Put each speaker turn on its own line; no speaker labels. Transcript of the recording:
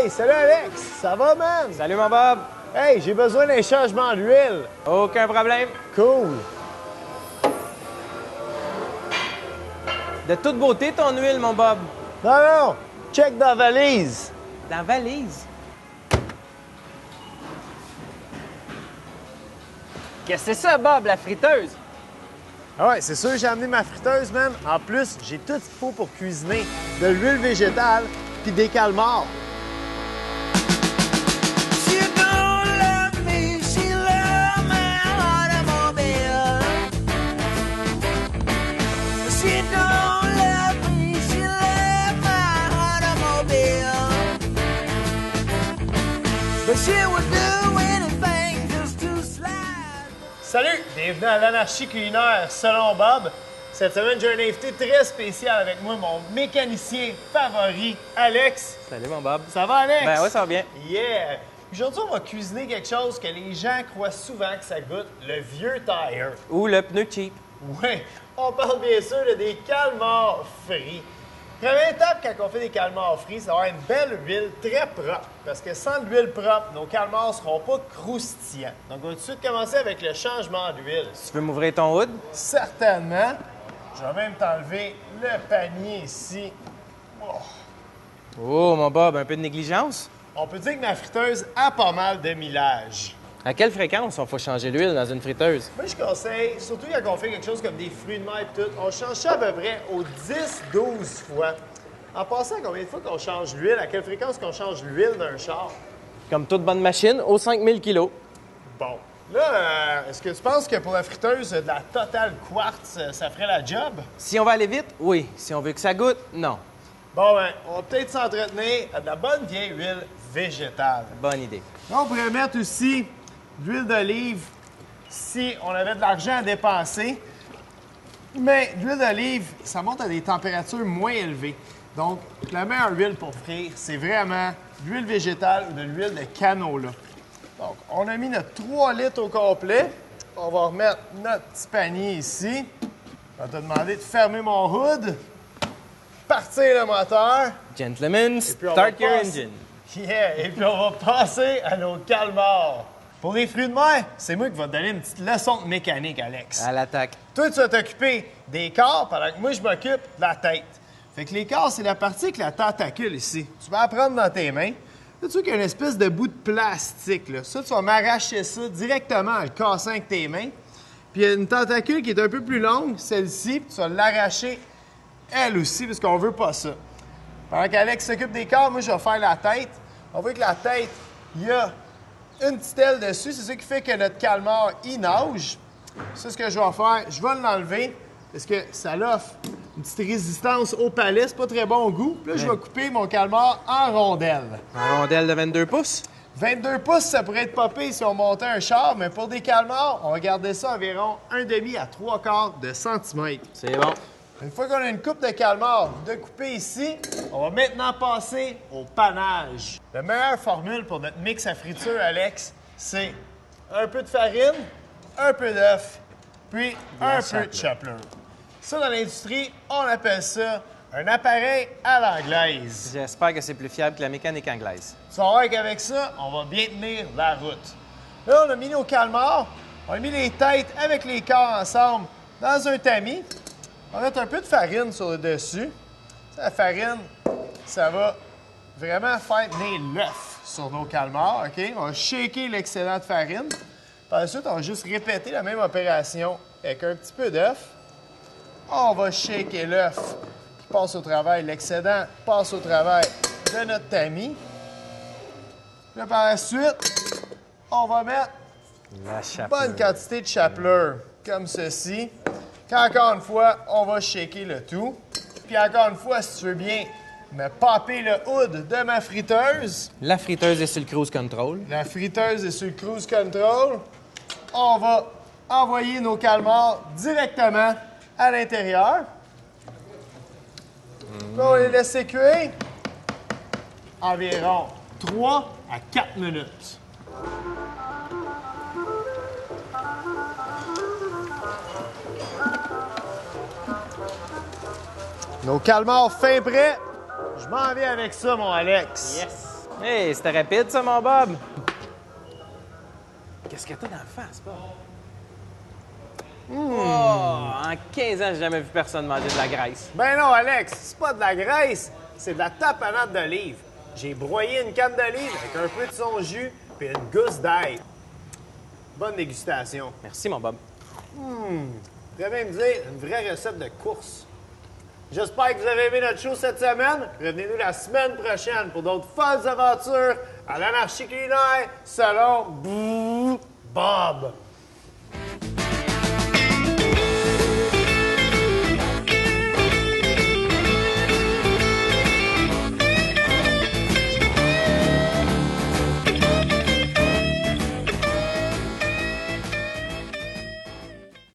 Hey, salut Alex! Ça va, man?
Salut mon Bob!
Hey, j'ai besoin d'un changement d'huile.
Aucun problème.
Cool.
De toute beauté ton huile, mon Bob.
Non, check dans la valise.
Dans la valise. Qu'est-ce que c'est ça, Bob, la friteuse?
Ah ouais, c'est sûr, j'ai amené ma friteuse, man. En plus, j'ai tout ce qu'il faut pour cuisiner. De l'huile végétale puis des calmars. Salut! Bienvenue à l'Anarchie culinaire selon Bob. Cette semaine, j'ai un invité très spécial avec moi, mon mécanicien favori, Alex.
Salut mon Bob.
Ça va, Alex?
Ben ouais, ça va bien.
Yeah! Aujourd'hui, on va cuisiner quelque chose que les gens croient souvent que ça goûte, le vieux tire.
Ou le pneu cheap.
Oui, on parle bien sûr de des calmars frits. Première étape quand on fait des calmars frits, c'est d'avoir une belle huile très propre. Parce que sans l'huile propre, nos calmars ne seront pas croustillants. Donc, on va tout de suite commencer avec le changement d'huile.
Tu veux m'ouvrir ton hood?
Certainement. Je vais même t'enlever le panier ici. Oh.
Oh, mon Bob, un peu de négligence?
On peut dire que ma friteuse a pas mal de millage.
À quelle fréquence on faut changer l'huile dans une friteuse?
Moi, je conseille, surtout quand on fait quelque chose comme des fruits de mer et tout, on change ça à peu près aux 10-12 fois. En passant, combien de fois qu'on change l'huile? À quelle fréquence qu'on change l'huile d'un char?
Comme toute bonne machine, aux 5000 kilos.
Bon. Là, est-ce que tu penses que pour la friteuse de la Total Quartz, ça ferait la job?
Si on va aller vite, oui. Si on veut que ça goûte, non.
Bon, ben, on va peut-être s'entretenir à de la bonne vieille huile végétale.
Bonne idée.
Là, on pourrait mettre aussi de l'huile d'olive si on avait de l'argent à dépenser. Mais l'huile d'olive, ça monte à des températures moins élevées. Donc, la meilleure huile pour frire, c'est vraiment de l'huile végétale ou de l'huile de canola. Donc, on a mis notre 3 litres au complet. On va remettre notre petit panier ici. On va te demander de fermer mon hood, partir le moteur.
Gentlemen,
puis on
start
va
your
passer-
engine.
Yeah! Et puis on va passer à nos calmars. Pour les fruits de mer, c'est moi qui vais te donner une petite leçon de mécanique, Alex.
À l'attaque.
Toi, tu vas t'occuper des corps pendant que moi, je m'occupe de la tête. Fait que les corps, c'est la partie avec la tentacule ici. Tu vas la prendre dans tes mains. Là, tu vois qu'il y a une espèce de bout de plastique, là. Ça, tu vas m'arracher ça directement en le cassant avec tes mains. Puis il y a une tentacule qui est un peu plus longue, celle-ci, puis tu vas l'arracher elle aussi, parce qu'on veut pas ça. Pendant qu'Alex s'occupe des corps, moi, je vais faire la tête. On voit que la tête, il y a une petite aile dessus. C'est ça qui fait que notre calmar, il nage. Ça, ce que je vais faire, je vais l'enlever parce que ça offre une petite résistance au palais. C'est pas très bon au goût. Puis là, je vais couper mon calmar en rondelles.
Un rondelle de 22 pouces?
22 pouces, ça pourrait être popé si on montait un char, mais pour des calmars, on va garder ça environ 1,5 à 3/4 de centimètre.
C'est bon.
Une fois qu'on a une coupe de calmar de couper ici, on va maintenant passer au panage. La meilleure formule pour notre mix à friture, Alex, c'est un peu de farine, un peu d'œuf, puis un peu de chapelure. Ça, dans l'industrie, on appelle ça un appareil à l'anglaise.
J'espère que c'est plus fiable que la mécanique anglaise.
Tu vas voir qu'avec ça, on va bien tenir la route. Là, on a mis nos calmars, on a mis les têtes avec les corps ensemble dans un tamis. On va mettre un peu de farine sur le dessus. La farine, ça va vraiment faire tenir l'œuf sur nos calmars, OK? On va shaker l'excédent de farine. Par la suite, on va juste répéter la même opération avec un petit peu d'œuf. On va shaker l'œuf qui passe au travail. L'excédent passe au travail de notre tamis. Là, par la suite, on va mettre
La
une
chapelure.
bonne quantité de chapelure, comme ceci. Puis encore une fois, on va shaker le tout. Puis encore une fois, si tu veux bien me popper le hood de ma friteuse.
La friteuse est sur le cruise control.
La friteuse est sur le cruise control. On va envoyer nos calmars directement à l'intérieur. Puis on va les laisser cuire environ 3 à 4 minutes. Nos calmars fin prêts. Je m'en vais avec ça, mon Alex.
Yes. Hey, c'était rapide, ça, mon Bob. Qu'est-ce que t'as dans le face, Bob? Oh, en 15 ans, j'ai jamais vu personne manger de la graisse.
Ben non, Alex, c'est pas de la graisse, c'est de la tapenade d'olive. J'ai broyé une canne d'olive avec un peu de son jus puis une gousse d'ail. Bonne dégustation.
Merci, mon Bob.
Je pourrais même dire une vraie recette de course. J'espère que vous avez aimé notre show cette semaine. Revenez-nous la semaine prochaine pour d'autres folles aventures à l'anarchie culinaire selon Bob.